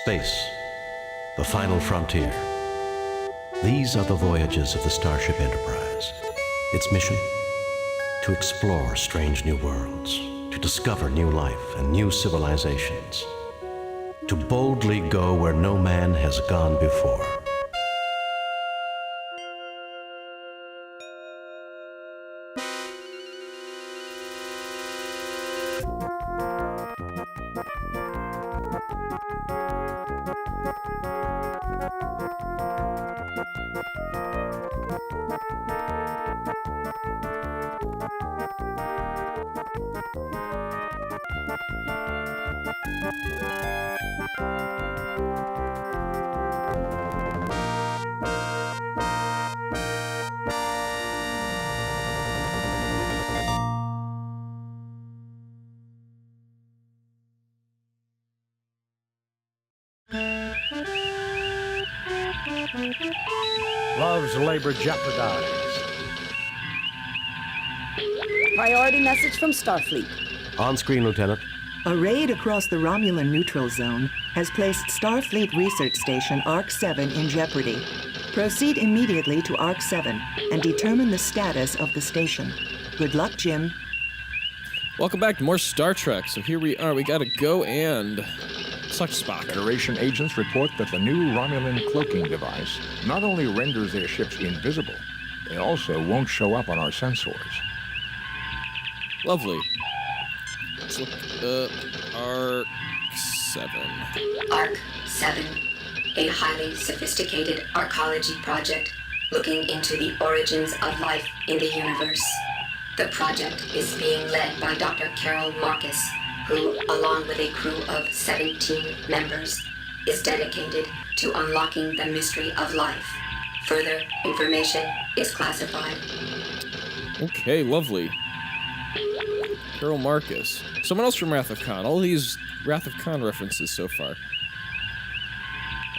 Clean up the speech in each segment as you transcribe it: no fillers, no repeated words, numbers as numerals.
Space, the final frontier. These are the voyages of the Starship Enterprise. Its mission? To explore strange new worlds, to discover new life and new civilizations, to boldly go where no man has gone before. Love's labor jeopardized. Priority message from Starfleet. On screen, Lieutenant. A raid across the Romulan neutral zone has placed Starfleet Research Station Ark 7 in jeopardy. Proceed immediately to Ark 7 and determine the status of the station. Good luck, Jim. Welcome back to more Star Trek. So here we are. We gotta go and suck Spock. Federation agents report that the new Romulan cloaking device not only renders their ships invisible, it also won't show up on our sensors. Lovely. Let's look up Ark 7. Ark 7, a highly sophisticated arcology project looking into the origins of life in the universe. The project is being led by Dr. Carol Marcus, who, along with a crew of 17 members, is dedicated to unlocking the mystery of life. Further information is classified. Okay, lovely. Carol Marcus. Someone else from Wrath of Khan. All these Wrath of Khan references so far.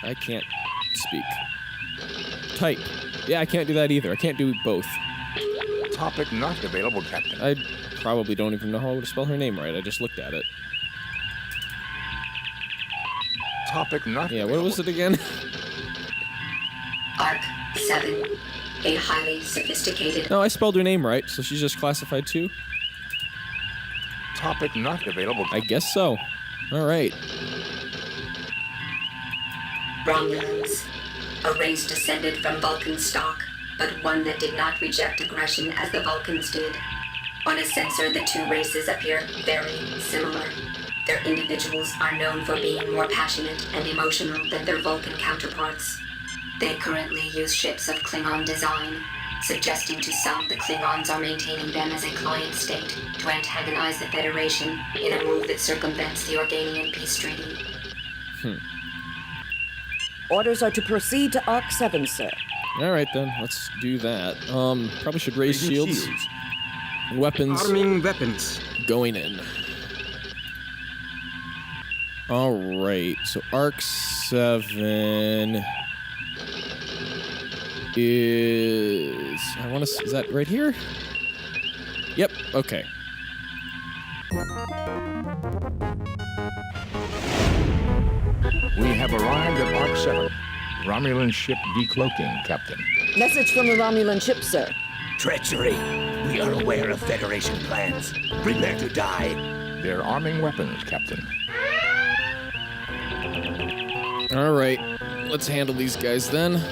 I can't speak. Type. Yeah, I can't do that either. I can't do both. Topic not available, Captain. I probably don't even know how to spell her name right. I just looked at it. Topic not Yeah, available. what was it again? Ark 7, a highly sophisticated... No, I spelled her name right, so she's just classified too? Topic not available, I guess so. Alright. Romulans, a race descended from Vulcan stock, but one that did not reject aggression as the Vulcans did. On a sensor, the two races appear very similar. Their individuals are known for being more passionate and emotional than their Vulcan counterparts. They currently use ships of Klingon design, suggesting to some the Klingons are maintaining them as a client state to antagonize the Federation in a move that circumvents the Organian peace treaty. Orders are to proceed to Ark 7, sir. Alright then, let's do that. Probably should raise shields. And weapons. Arming weapons. Going in. Alright, so Ark 7 is... is that right here? Yep, okay. We have arrived at Ark 7. Romulan ship decloaking, Captain. Message from the Romulan ship, sir. Treachery. We are aware of Federation plans. Prepare to die. They're arming weapons, Captain. Alright, let's handle these guys then.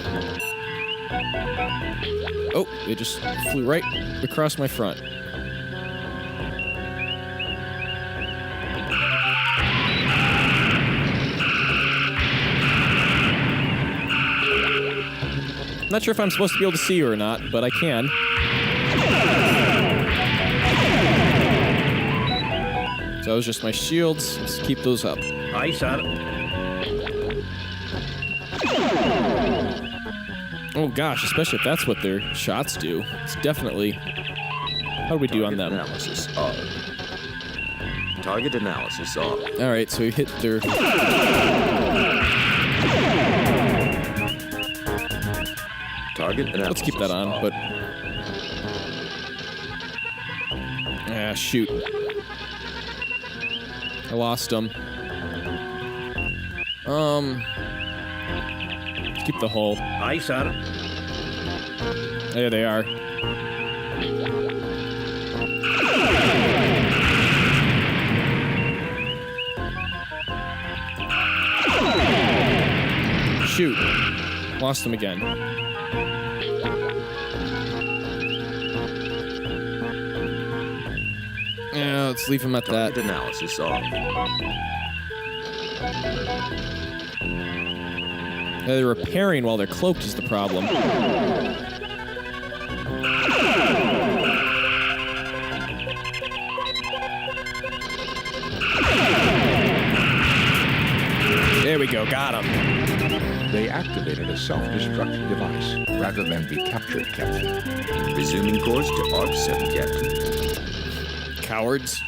Oh, they just flew right across my front. Not sure if I'm supposed to be able to see you or not, but I can. So that was just my shields. Let's keep those up. Aye, sir. Oh gosh, especially if that's what their shots do. It's definitely... How do we do on them? Analysis on. Target analysis on. Alright, so we hit their... Target analysis. Let's keep that on, but... Ah, shoot. I lost them. Let's keep the hull. Aye, sir. There they are. Shoot. Lost them again. Yeah, let's leave him at that. Target analysis off. They're repairing while they're cloaked is the problem. There we go, got him. They activated a self-destruct device rather than be captured, Captain. Resuming course to Ark 7, Captain. Cowards.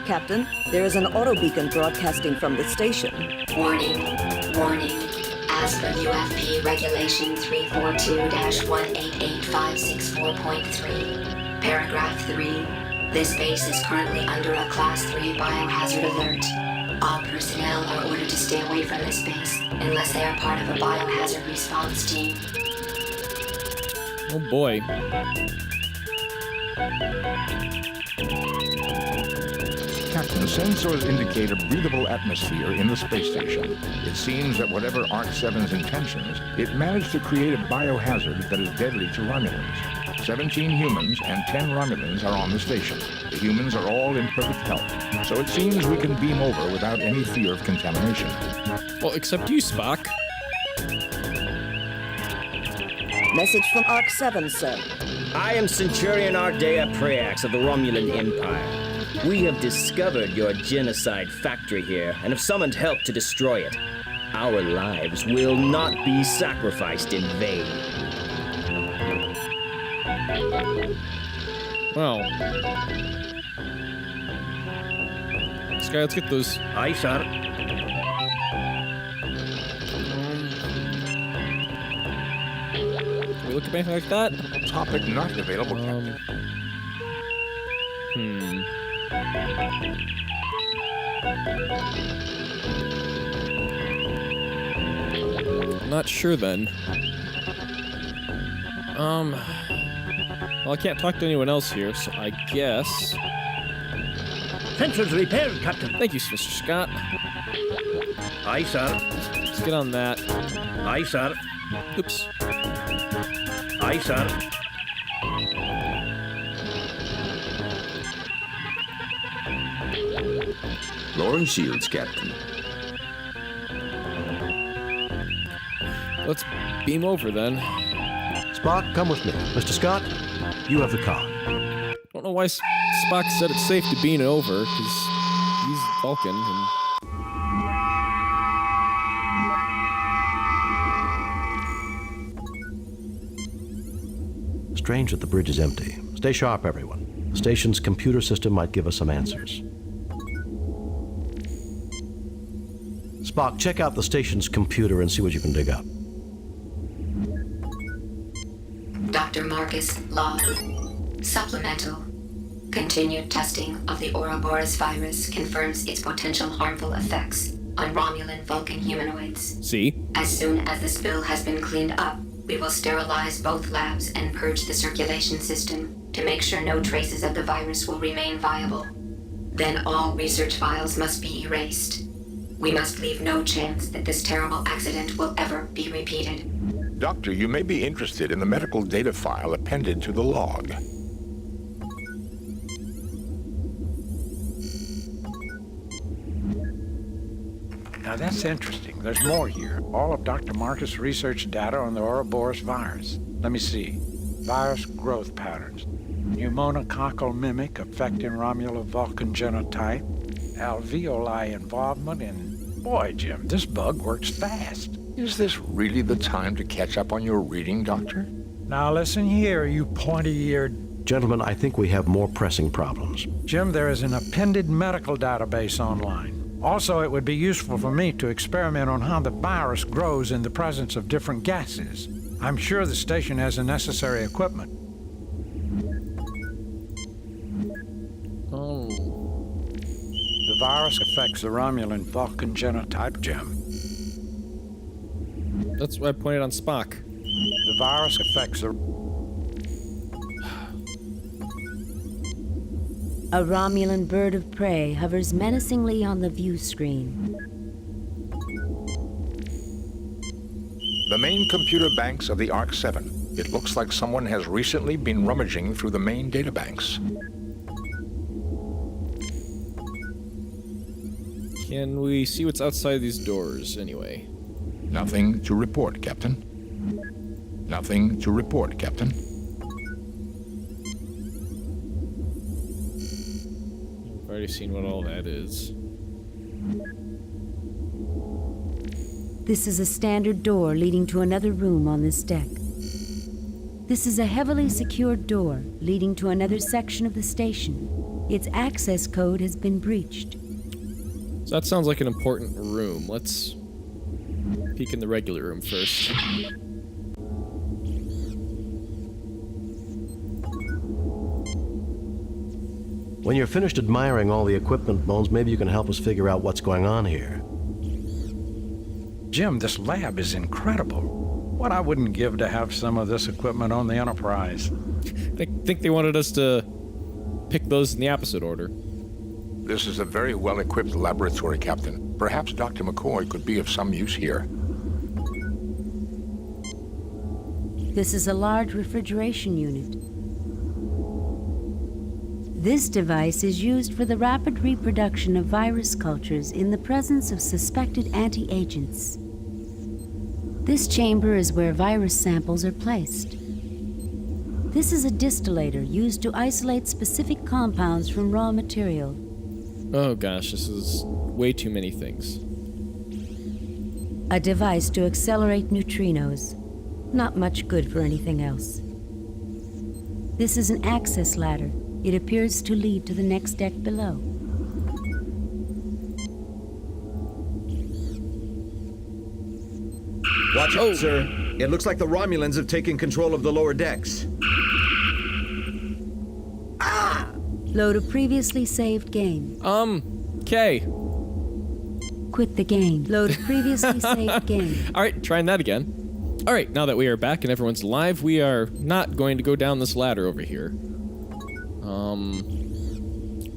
Captain, there is an auto beacon broadcasting from the station. Warning, warning. As per UFP Regulation 342-188.564.3, Paragraph 3, this base is currently under a Class 3 biohazard alert. All personnel are ordered to stay away from this base unless they are part of a biohazard response team. Oh boy. Captain, sensors indicate a breathable atmosphere in the space station. It seems that whatever Ark 7's intentions, it managed to create a biohazard that is deadly to Romulans. 17 humans and 10 Romulans are on the station. The humans are all in perfect health, so it seems we can beam over without any fear of contamination. Well, except you, Spock. Message from Ark 7, sir. I am Centurion Ardea Preax of the Romulan Empire. We have discovered your genocide factory here and have summoned help to destroy it. Our lives will not be sacrificed in vain. Wow. Sky, let's get those. Aye, sir. Can we look at anything like that? Topic not available, Captain. I'm not sure then. Well, I can't talk to anyone else here, so I guess. Sensors repaired, Captain. Thank you, Mr. Scott. Aye, sir. Let's get on that. Aye, sir. Oops. Aye, sir. Lowering shields, Captain. Let's beam over then. Spock, come with me. Mr. Scott, you have the car. Don't know why Spock said it's safe to beam over, because he's Vulcan. And... Strange that the bridge is empty. Stay sharp, everyone. The station's computer system might give us some answers. Spock, check out the station's computer and see what you can dig up. Dr. Marcus Log. Supplemental. Continued testing of the Ouroboros virus confirms its potential harmful effects on Romulan Vulcan humanoids. See? As soon as the spill has been cleaned up, we will sterilize both labs and purge the circulation system to make sure no traces of the virus will remain viable. Then all research files must be erased. We must leave no chance that this terrible accident will ever be repeated. Doctor, you may be interested in the medical data file appended to the log. Now that's interesting. There's more here. All of Dr. Marcus' research data on the Ouroboros virus. Let me see. Virus growth patterns. Pneumococcal mimic affecting Romulo-Vulcan genotype. Alveoli involvement in... Boy, Jim, this bug works fast. Is this really the time to catch up on your reading, Doctor? Now listen here, you pointy-eared... Gentlemen, I think we have more pressing problems. Jim, there is an appended medical database online. Also, it would be useful for me to experiment on how the virus grows in the presence of different gases. I'm sure the station has the necessary equipment. Oh. virus affects the Romulan Vulcan genotype, Jim. That's why I pointed on Spock. The virus affects the... A Romulan bird of prey hovers menacingly on the view screen. The main computer banks of the Ark 7. It looks like someone has recently been rummaging through the main databanks. Can we see what's outside these doors, anyway? Nothing to report, Captain. Nothing to report, Captain. I've already seen what all that is. This is a standard door leading to another room on this deck. This is a heavily secured door leading to another section of the station. Its access code has been breached. So that sounds like an important room. Let's peek in the regular room first. When you're finished admiring all the equipment, Bones, maybe you can help us figure out what's going on here. Jim, this lab is incredible. What I wouldn't give to have some of this equipment on the Enterprise. I think they wanted us to pick those in the opposite order. This is a very well-equipped laboratory, Captain. Perhaps Dr. McCoy could be of some use here. This is a large refrigeration unit. This device is used for the rapid reproduction of virus cultures in the presence of suspected anti-agents. This chamber is where virus samples are placed. This is a distillator used to isolate specific compounds from raw material. Oh gosh, this is way too many things. A device to accelerate neutrinos. Not much good for anything else. This is an access ladder. It appears to lead to the next deck below. Watch out, sir. It looks like the Romulans have taken control of the lower decks. Load a previously saved game. Okay. Quit the game. Load a previously saved game. Alright, trying that again. Alright, now that we are back and everyone's live, we are not going to go down this ladder over here.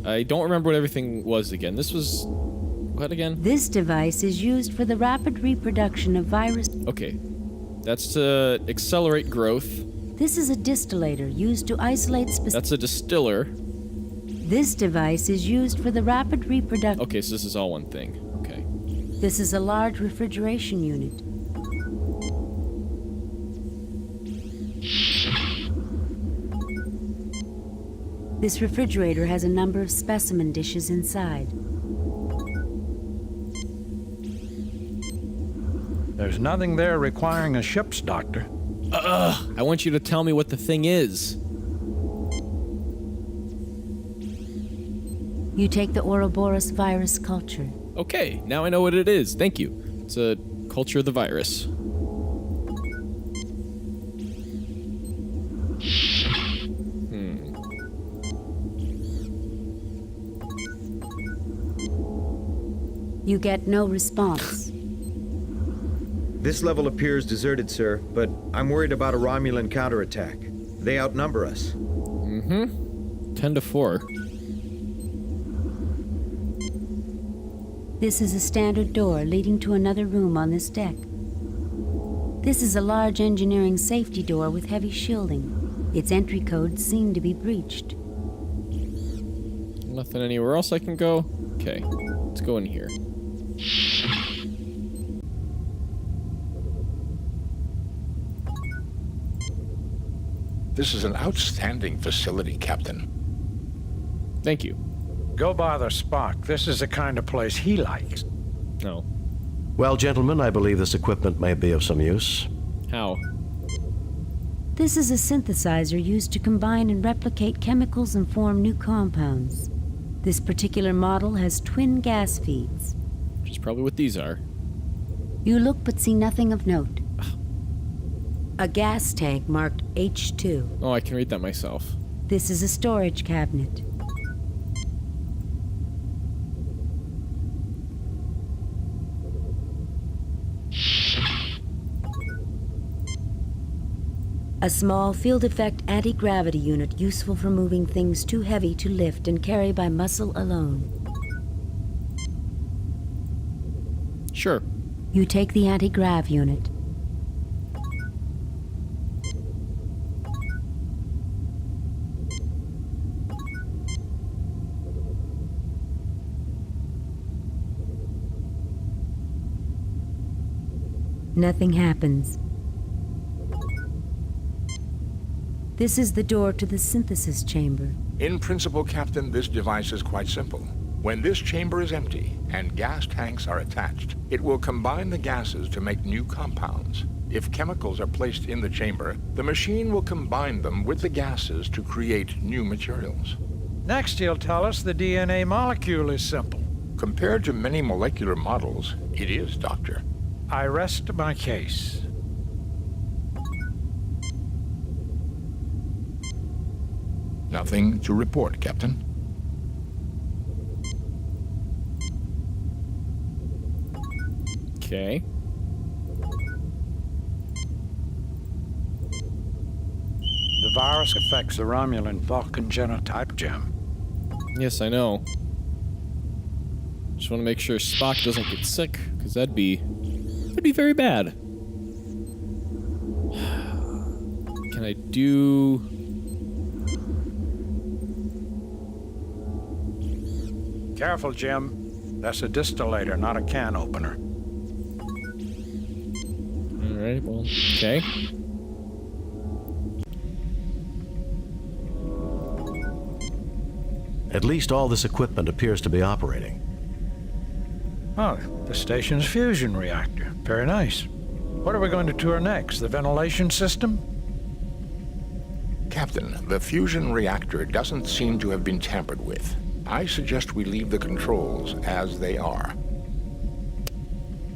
I don't remember what everything was again. This was... what again? This device is used for the rapid reproduction of virus... Okay. That's to accelerate growth. This is a distillator used to isolate That's a distiller. This device is used for the rapid reproduction... Okay, so this is all one thing. Okay. This is a large refrigeration unit. This refrigerator has a number of specimen dishes inside. There's nothing there requiring a ship's doctor. I want you to tell me what the thing is. You take the Ouroboros virus culture. Okay, now I know what it is. Thank you. It's a culture of the virus. You get no response. This level appears deserted, sir, but I'm worried about a Romulan counterattack. They outnumber us. 10-4. This is a standard door leading to another room on this deck. This is a large engineering safety door with heavy shielding. Its entry codes seem to be breached. Nothing anywhere else I can go? Okay, let's go in here. This is an outstanding facility, Captain. Thank you. Go bother Spock. This is the kind of place he likes. No. Well, gentlemen, I believe this equipment may be of some use. How? This is a synthesizer used to combine and replicate chemicals and form new compounds. This particular model has twin gas feeds. Which is probably what these are. You look but see nothing of note. A gas tank marked H2. Oh, I can read that myself. This is a storage cabinet. A small field effect anti-gravity unit useful for moving things too heavy to lift and carry by muscle alone. Sure. You take the anti-grav unit. Nothing happens. This is the door to the synthesis chamber. In principle, Captain, this device is quite simple. When this chamber is empty and gas tanks are attached, it will combine the gases to make new compounds. If chemicals are placed in the chamber, the machine will combine them with the gases to create new materials. Next, he'll tell us the DNA molecule is simple. Compared to many molecular models, it is, Doctor. I rest my case. Nothing to report, Captain. Okay. The virus affects the Romulan Vulcan genotype, Jim. Yes, I know. Just want to make sure Spock doesn't get sick, because that'd be very bad. Can I do... Careful, Jim. That's a distillator, not a can opener. Alright, well, okay. At least all this equipment appears to be operating. Oh, the station's fusion reactor. Very nice. What are we going to tour next? The ventilation system? Captain, the fusion reactor doesn't seem to have been tampered with. I suggest we leave the controls as they are.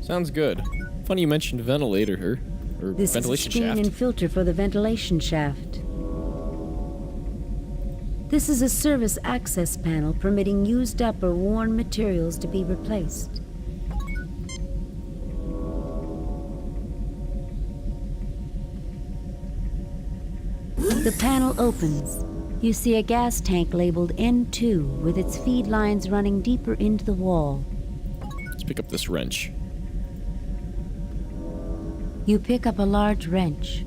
Sounds good. Funny you mentioned ventilator here, or This ventilation is a screen shaft. and filter for the ventilation shaft. This is a service access panel permitting used up or worn materials to be replaced. The panel opens. You see a gas tank labeled N2 with its feed lines running deeper into the wall. Let's pick up this wrench. You pick up a large wrench.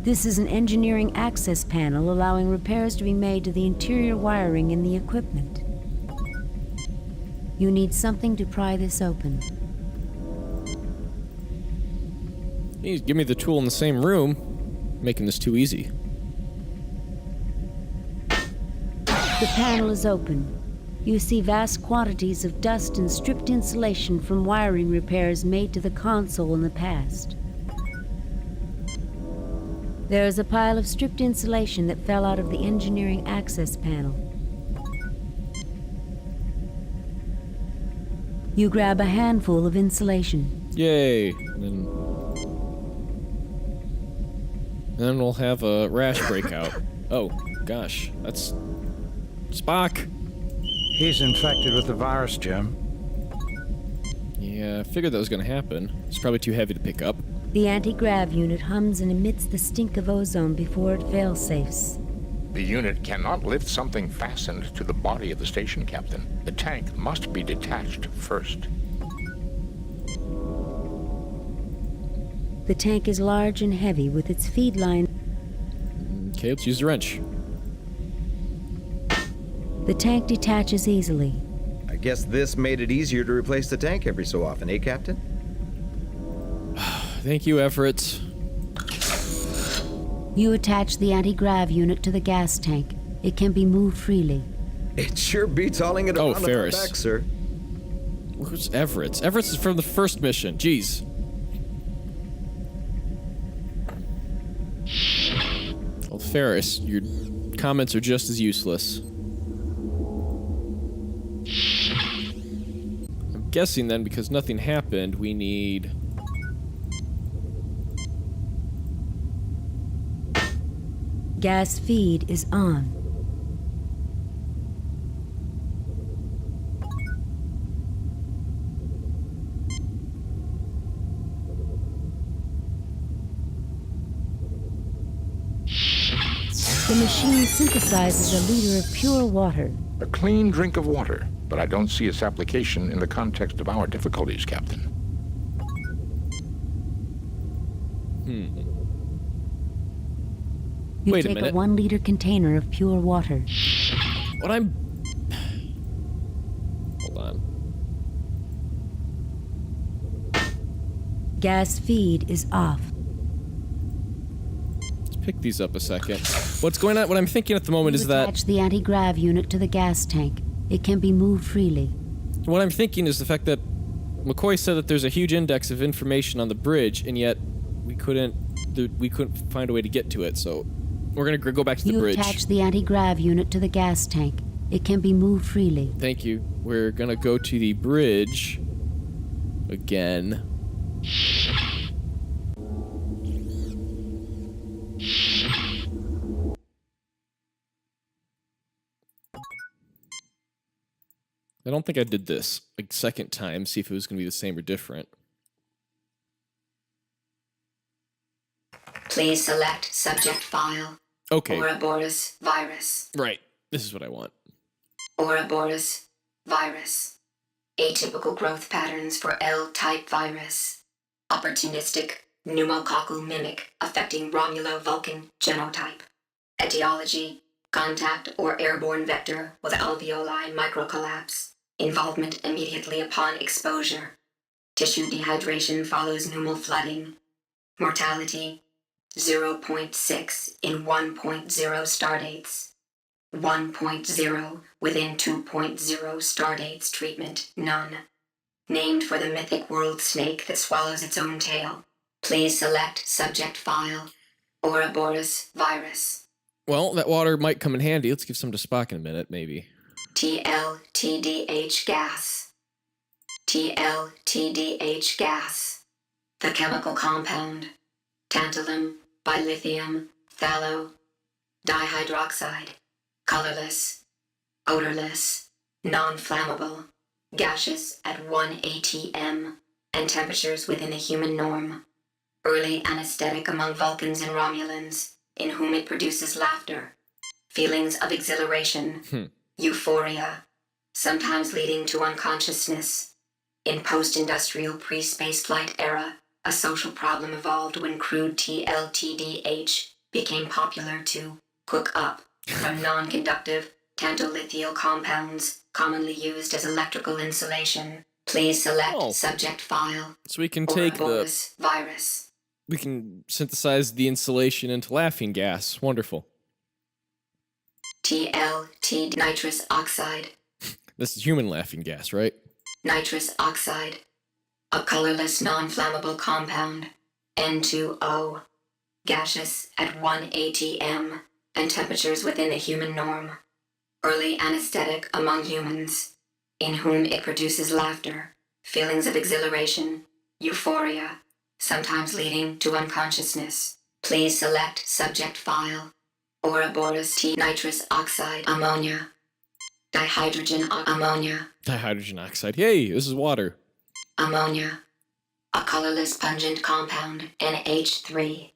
This is an engineering access panel allowing repairs to be made to the interior wiring in the equipment. You need something to pry this open. You give me the tool in the same room, making this too easy. The panel is open. You see vast quantities of dust and stripped insulation from wiring repairs made to the console in the past. There is a pile of stripped insulation that fell out of the engineering access panel. You grab a handful of insulation. Yay! And then we'll have a rash breakout. Oh, gosh. That's... Spock! He's infected with the virus, Jim. Yeah, I figured that was gonna happen. It's probably too heavy to pick up. The anti-grav unit hums and emits the stink of ozone before it fail-safes. The unit cannot lift something fastened to the body of the station, Captain. The tank must be detached first. The tank is large and heavy with its feed line. Okay, let's use the wrench. The tank detaches easily. I guess this made it easier to replace the tank every so often, eh, Captain? Thank you, Everett. You attach the anti-grav unit to the gas tank. It can be moved freely. It sure beats hauling it around on our Ferris. back, sir. Who's Everett? Everett is from the first mission. Jeez. Well, Ferris, your comments are just as useless. I'm guessing then, because nothing happened, we need... Gas feed is on. The machine synthesizes a liter of pure water. A clean drink of water, but I don't see its application in the context of our difficulties, Captain. You Wait a take minute. 1 liter container of pure water. What I'm... Hold on. Gas feed is off. Let's pick these up a second. What's going on? What I'm thinking at the moment is that... Attach the anti-grav unit to the gas tank. It can be moved freely. What I'm thinking is the fact that McCoy said that there's a huge index of information on the bridge, and yet we couldn't find a way to get to it, so we're gonna go back to the bridge. You attach the anti-grav unit to the gas tank. It can be moved freely. Thank you. We're gonna go to the bridge again. I don't think I did this a second time, see if it was going to be the same or different. Please select subject file. Okay. Ouroboros virus. Right. This is what I want. Ouroboros virus. Atypical growth patterns for L-type virus. Opportunistic pneumococcal mimic affecting Romulo-Vulcan genotype. Etiology: contact or airborne vector with alveoli microcollapse. Involvement immediately upon exposure. Tissue dehydration follows pneumal flooding. Mortality: 0.6 in 1.0 stardates. 1.0 within 2.0 stardates treatment, none. Named for the mythic world snake that swallows its own tail. Please select subject file. Ouroboros virus. Well, that water might come in handy. Let's give some to Spock in a minute, maybe. TLTDH gas. TLTDH gas. The chemical compound. Tantalum, bilithium, phthalo, dihydroxide. Colorless, odorless, non-flammable, gaseous at 1 atm, and temperatures within a human norm. Early anesthetic among Vulcans and Romulans, in whom it produces laughter, feelings of exhilaration, euphoria, sometimes leading to unconsciousness. In post-industrial pre-spaceflight era, a social problem evolved when crude TLTDH became popular to hook up from non-conductive tantalithial compounds commonly used as electrical insulation. Please select subject file. So we can take Ouroboros virus. We can synthesize the insulation into laughing gas. Wonderful. TLT nitrous oxide. This is human laughing gas, right? Nitrous oxide. A colorless non-flammable compound. N2O. Gaseous at 1 atm. And temperatures within a human norm. Early anesthetic among humans, in whom it produces laughter, feelings of exhilaration, euphoria, sometimes leading to unconsciousness. Please select subject file. Ouroboros T nitrous oxide ammonia. Dihydrogen ammonia. Dihydrogen oxide. Yay, this is water. Ammonia. A colorless pungent compound, NH3.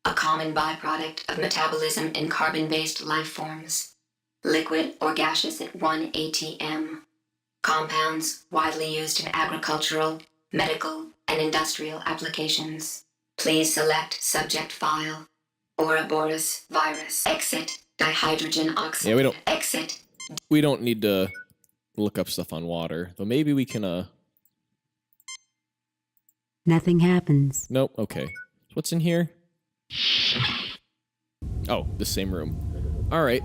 A common byproduct of metabolism in carbon-based life forms. Liquid or gaseous at 1 atm. Compounds widely used in agricultural, medical, and industrial applications. Please select subject file. Ouroboros virus. Exit. Dihydrogen oxide. Yeah, we don't... Exit. We don't need to look up stuff on water. Though maybe we can, Nothing happens. Nope, okay. What's in here? Oh, the same room. Alright,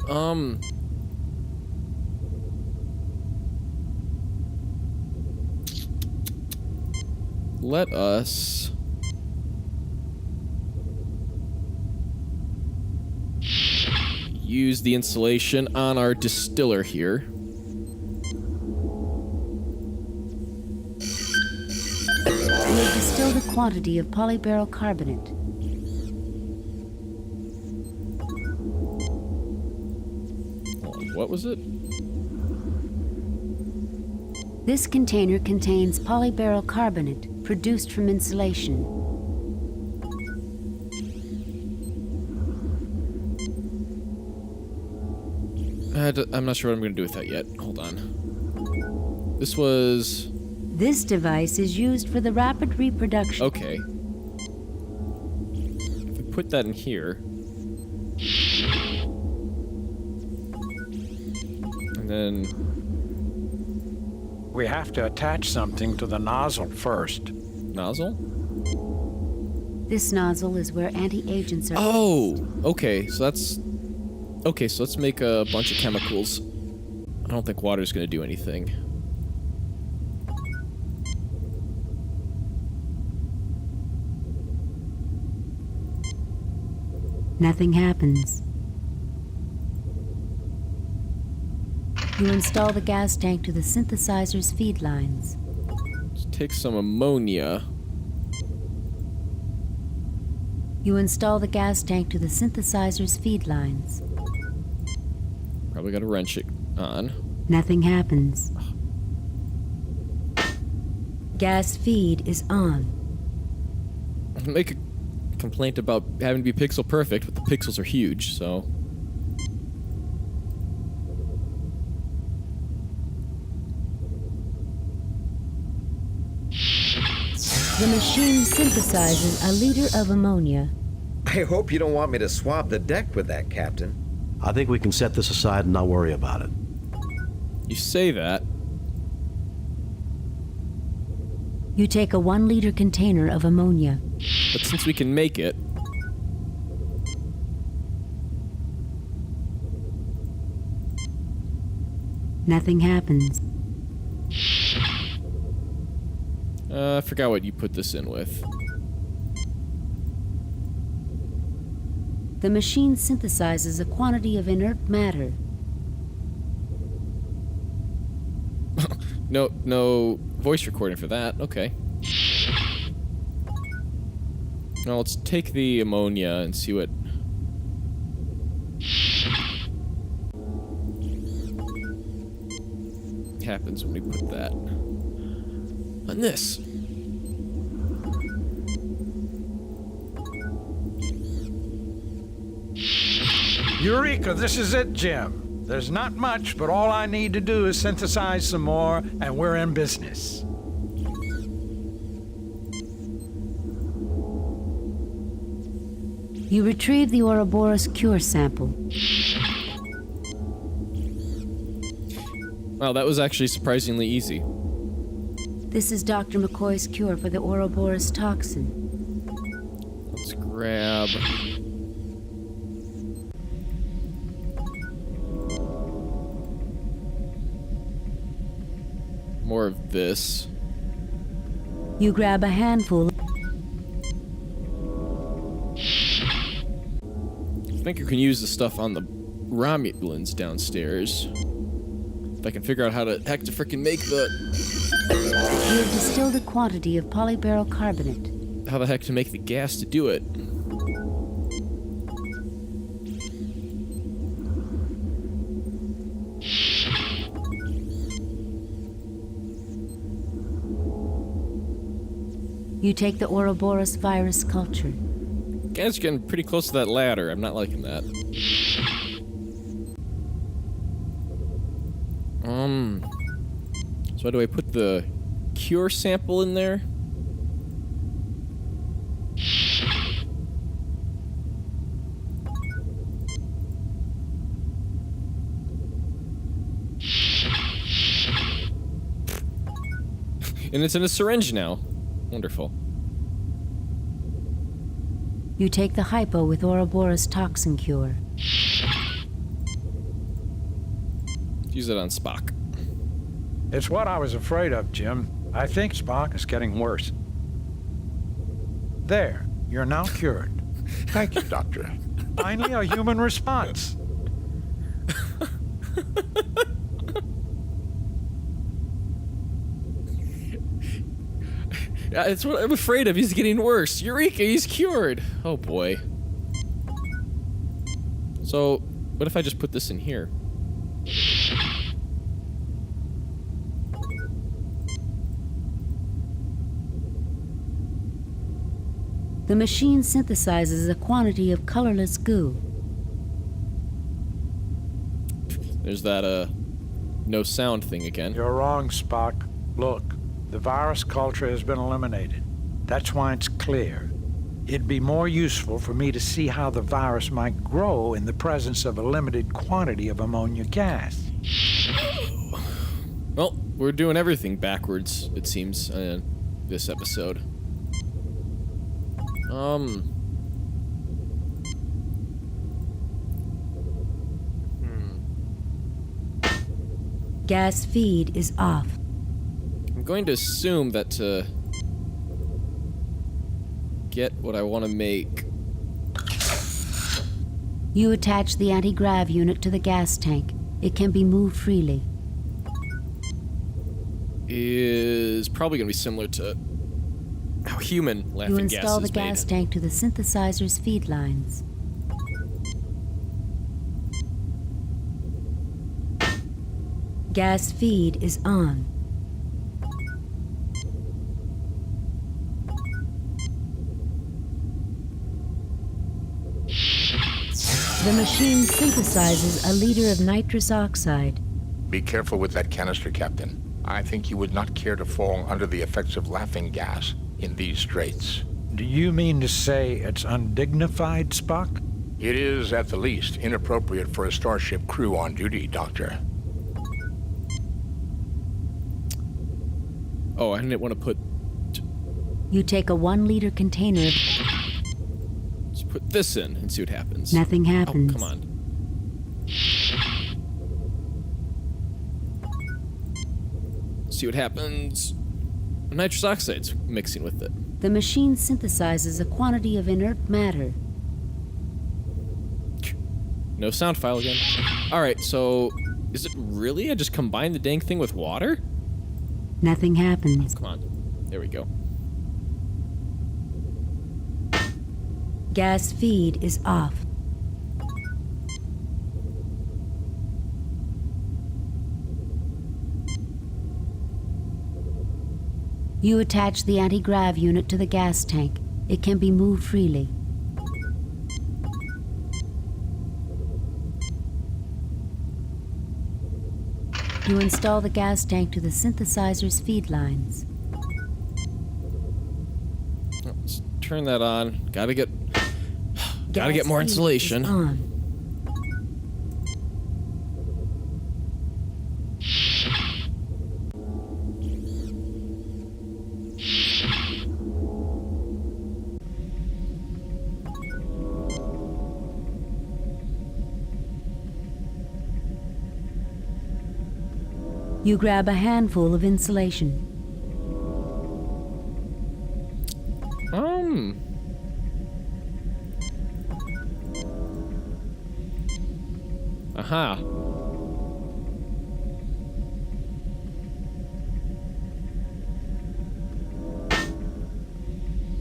let us... use the insulation on our distiller here. We have distilled a quantity of polyberyl carbonate. What was it? This container contains polyberyl carbonate produced from insulation. I'm not sure what I'm going to do with that yet. Hold on. This was... This device is used for the rapid reproduction. Okay. If we put that in here... And then... We have to attach something to the nozzle first. Nozzle? This nozzle is where anti-agents are... Oh! Okay, so that's... Okay, so let's make a bunch of chemicals. I don't think water's gonna do anything. Nothing happens. You install the gas tank to the synthesizer's feed lines. Let's take some ammonia. You install the gas tank to the synthesizer's feed lines. Probably gotta wrench it on. Nothing happens. Gas feed is on. Make a complaint about having to be pixel perfect, but the pixels are huge, so... The machine synthesizes a liter of ammonia. I hope you don't want me to swab the deck with that, Captain. I think we can set this aside and not worry about it. You say that. You take a 1 liter container of ammonia. But since we can make it... Nothing happens. I forgot what you put this in with. The machine synthesizes a quantity of inert matter. No voice recording for that. Okay. Now let's take the ammonia and see what... happens when we put that on this. Eureka, this is it, Jim. There's not much, but all I need to do is synthesize some more, and we're in business. You retrieve the Ouroboros cure sample. Wow, that was actually surprisingly easy. This is Dr. McCoy's cure for the Ouroboros toxin. Let's grab... more of this. You grab a handful. I think you can use the stuff on the Romulans downstairs. If I can figure out how to heck to frickin' make the... You have distilled a quantity of polyberyl carbonate. How the heck to make the gas to do it? You take the Ouroboros virus culture. Guys, getting pretty close to that ladder. I'm not liking that. So do I put the cure sample in there? And it's in a syringe now. Wonderful. You take the hypo with Ouroboros toxin cure. Use it on Spock. It's what I was afraid of, Jim. I think Spock is getting worse. There, you're now cured. Thank you, Doctor. Finally, a human response. It's what I'm afraid of. He's getting worse. Eureka, he's cured. Oh boy. So, what if I just put this in here? The machine synthesizes a quantity of colorless goo. There's that, no sound thing again. You're wrong, Spock. Look, the virus culture has been eliminated. That's why it's clear. It'd be more useful for me to see how the virus might grow in the presence of a limited quantity of ammonia gas. Well, we're doing everything backwards, it seems, in this episode. Gas feed is off. I'm going to assume that to get what I want to make... You attach the anti-grav unit to the gas tank. It can be moved freely. Is probably going to be similar to how human laughing gas is made. You install the gas tank to the synthesizer's feed lines. Gas feed is on. The machine synthesizes a liter of nitrous oxide. Be careful with that canister, Captain. I think you would not care to fall under the effects of laughing gas in these straits. Do you mean to say it's undignified, Spock? It is, at the least, inappropriate for a starship crew on duty, Doctor. Oh, I didn't want to put... You take a 1-liter container. Let's put this in and see what happens. Nothing happens. Oh, come on. See what happens. Nitrous oxide's mixing with it. The machine synthesizes a quantity of inert matter. No sound file again. Alright, so... Is it really? I just combine the dang thing with water? Nothing happens. Come on. There we go. Gas feed is off. You attach the anti-grav unit to the gas tank. It can be moved freely. You install the gas tank to the synthesizer's feed lines. Let's turn that on. Gotta get Gas more feed insulation. is on. You grab a handful of insulation. Aha.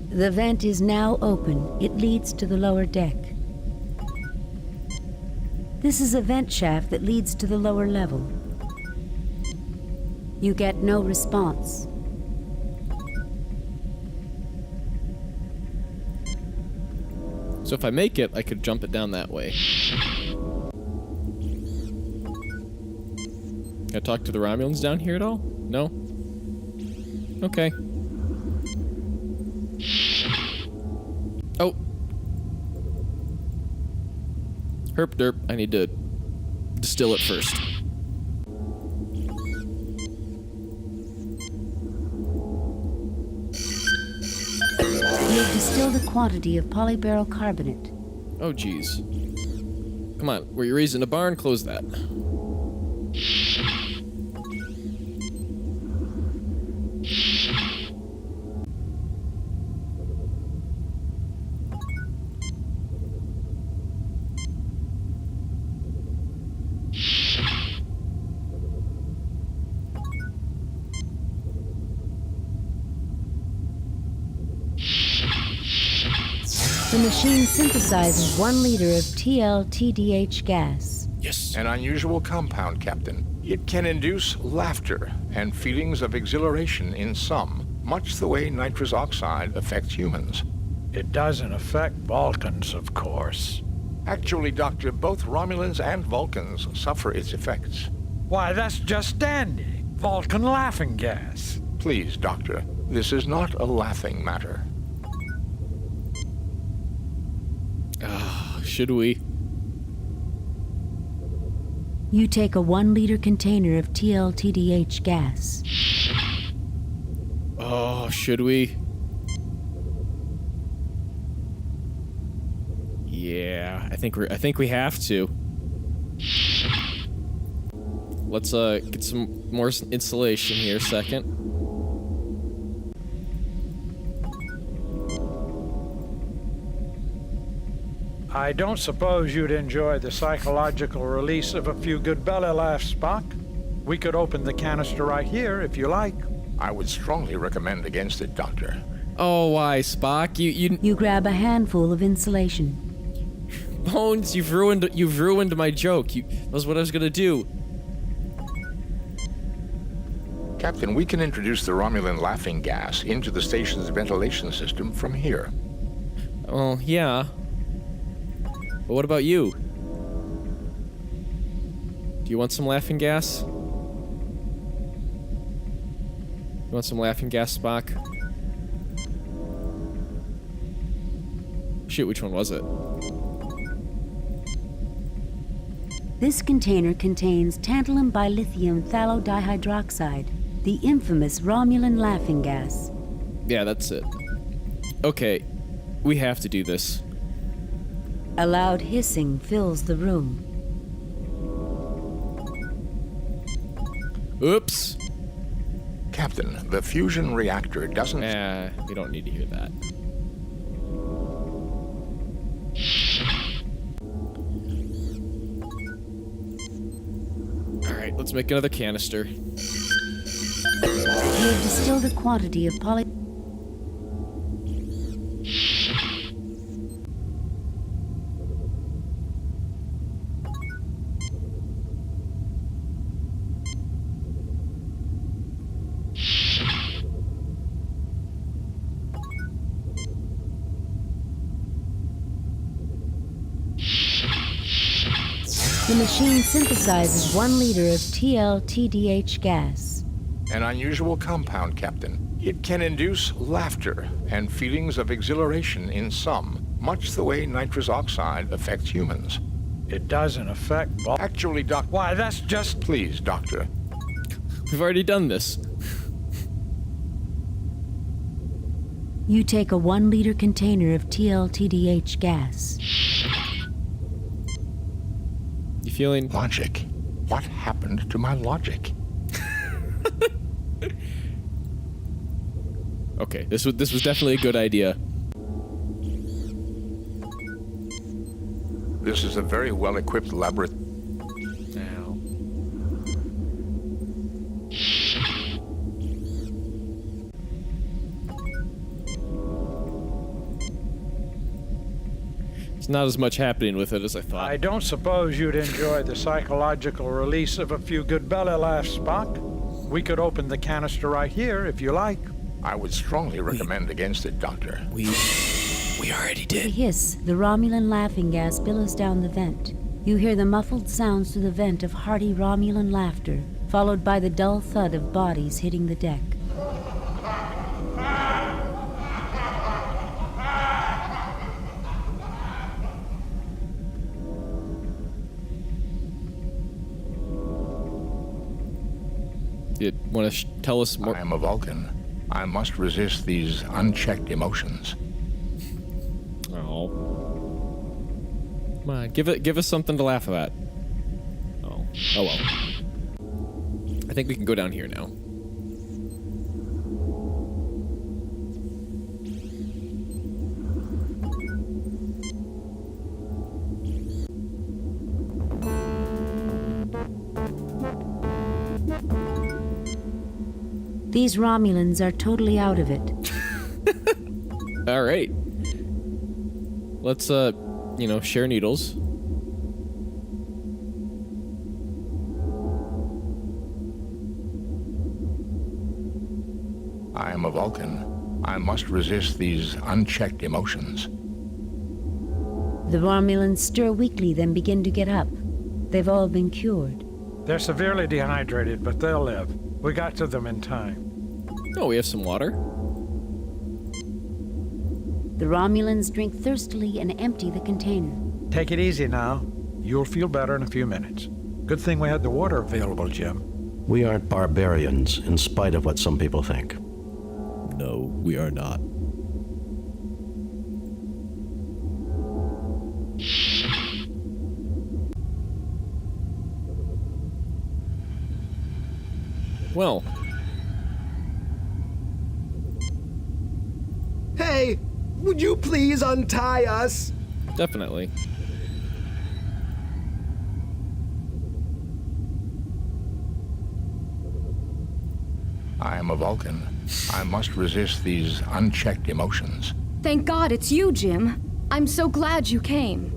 The vent is now open. It leads to the lower deck. This is a vent shaft that leads to the lower level. You get no response. So if I make it, I could jump it down that way. Can I talk to the Romulans down here at all? No? Okay. Oh! Herp derp, I need to distill it first. You've distilled a quantity of polyberyl carbonate. Oh, geez. Come on, were you raised in a barn? Close that. The machine synthesizes 1 liter of TLTDH gas. Yes. An unusual compound, Captain. It can induce laughter and feelings of exhilaration in some, much the way nitrous oxide affects humans. It doesn't affect Vulcans, of course. Actually, Doctor, both Romulans and Vulcans suffer its effects. Why, that's just dandy. Vulcan laughing gas. Please, Doctor, this is not a laughing matter. Should we? You take a 1-liter container of TLTDH gas. Oh, should we? Yeah, I think we have to. Let's get some more insulation here a second. I don't suppose you'd enjoy the psychological release of a few good belly laughs, Spock. We could open the canister right here if you like. I would strongly recommend against it, Doctor. Oh, why, Spock? You grab a handful of insulation. Bones, you've ruined my joke. That was what I was gonna do. Captain, we can introduce the Romulan laughing gas into the station's ventilation system from here. Well, yeah. But what about you? Do you want some laughing gas? You want some laughing gas, Spock? Shoot, which one was it? This container contains tantalum bilithium phthalodihydroxide, the infamous Romulan laughing gas. Yeah, that's it. Okay, we have to do this. A loud hissing fills the room. Oops. Captain, the fusion reactor doesn't... We don't need to hear that. Alright, let's make another canister. You have distilled a quantity of poly... The machine synthesizes 1 liter of TLTDH gas. An unusual compound, Captain. It can induce laughter and feelings of exhilaration in some, much the way nitrous oxide affects humans. It doesn't affect... Actually, Doc... Why, that's just... Please, Doctor. We've already done this. You take a 1 liter container of TLTDH gas. You feeling... Logic. What happened to my logic? Okay, this was definitely a good idea. This is a very well-equipped laboratory. Now. There's not as much happening with it as I thought. I don't suppose you'd enjoy the psychological release of a few good belly laughs, Spock. We could open the canister right here if you like. I would strongly recommend against it, Doctor. We already With did. a hiss, the Romulan laughing gas billows down the vent. You hear the muffled sounds through the vent of hearty Romulan laughter, followed by the dull thud of bodies hitting the deck. You want to tell us more? I am a Vulcan. I must resist these unchecked emotions. Oh. Come on, give us something to laugh at. Oh. Oh well. I think we can go down here now. These Romulans are totally out of it. All right. Let's, share needles. I am a Vulcan. I must resist these unchecked emotions. The Romulans stir weakly, then begin to get up. They've all been cured. They're severely dehydrated, but they'll live. We got to them in time. Oh, we have some water. The Romulans drink thirstily and empty the container. Take it easy now. You'll feel better in a few minutes. Good thing we had the water available, Jim. We aren't barbarians, in spite of what some people think. No, we are not. Well. Hey, would you please untie us? Definitely. I am a Vulcan. I must resist these unchecked emotions. Thank God it's you, Jim. I'm so glad you came.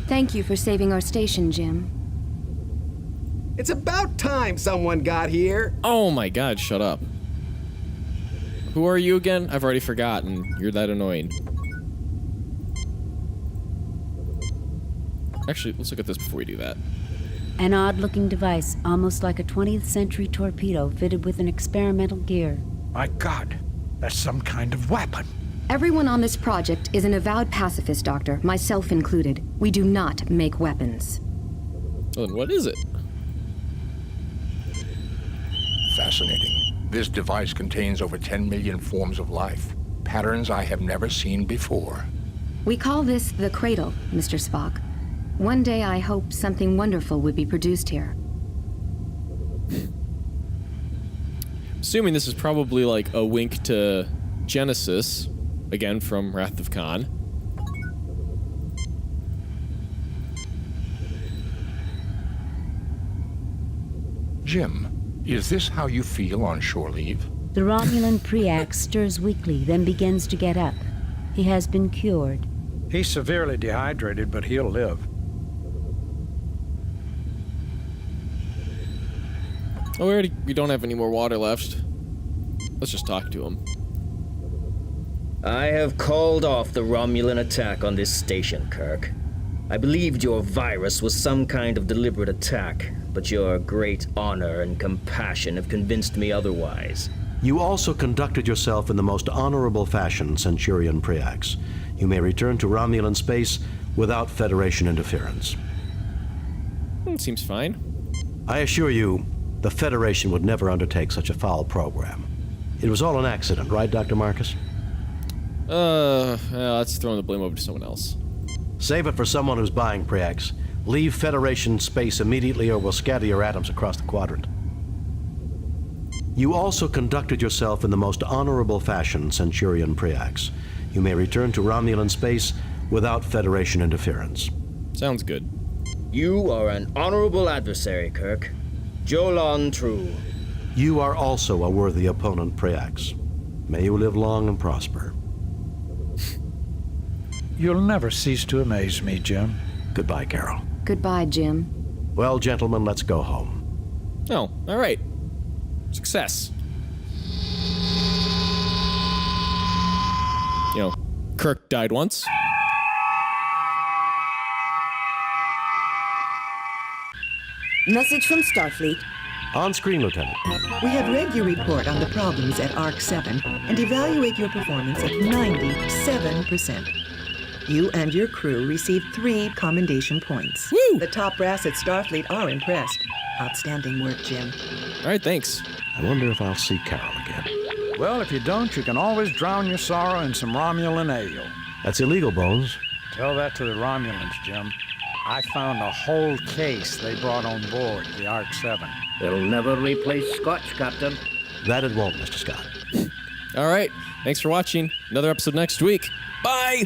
Thank you for saving our station, Jim. It's about time someone got here. Oh my God, shut up. Who are you again? I've already forgotten. You're that annoying. Actually, let's look at this before we do that. An odd-looking device, almost like a 20th century torpedo fitted with an experimental gear. My God, that's some kind of weapon. Everyone on this project is an avowed pacifist, Doctor, myself included. We do not make weapons. Well, then what is it? Fascinating. This device contains over 10 million forms of life, patterns I have never seen before. We call this the Cradle, Mr. Spock. One day I hope something wonderful would be produced here. Assuming this is probably like a wink to Genesis, again from Wrath of Khan. Jim, is this how you feel on shore leave? The Romulan Preax stirs weakly, then begins to get up. He has been cured. He's severely dehydrated, but he'll live. Oh, we don't have any more water left. Let's just talk to him. I have called off the Romulan attack on this station, Kirk. I believed your virus was some kind of deliberate attack, but your great honor and compassion have convinced me otherwise. You also conducted yourself in the most honorable fashion, Centurion Preax. You may return to Romulan space without Federation interference. Seems fine. I assure you, the Federation would never undertake such a foul program. It was all an accident, right, Dr. Marcus? Let's throw the blame over to someone else. Save it for someone who's buying Preax. Leave Federation space immediately or we'll scatter your atoms across the quadrant. You also conducted yourself in the most honorable fashion, Centurion Preax. You may return to Romulan space without Federation interference. Sounds good. You are an honorable adversary, Kirk. Jolon true. You are also a worthy opponent, Preax. May you live long and prosper. You'll never cease to amaze me, Jim. Goodbye, Carol. Goodbye, Jim. Well, gentlemen, let's go home. Oh, all right. Success. You know, Kirk died once. Message from Starfleet. On screen, Lieutenant. We have read your report on the problems at Ark 7 and evaluate your performance at 97%. You and your crew received 3 commendation points. Woo! The top brass at Starfleet are impressed. Outstanding work, Jim. All right, thanks. I wonder if I'll see Carol again. Well, if you don't, you can always drown your sorrow in some Romulan ale. That's illegal, Bones. Tell that to the Romulans, Jim. I found a whole case they brought on board the Ark 7. They'll never replace Scotch, Captain. That it won't, Mr. Scott. All right, thanks for watching. Another episode next week. Bye!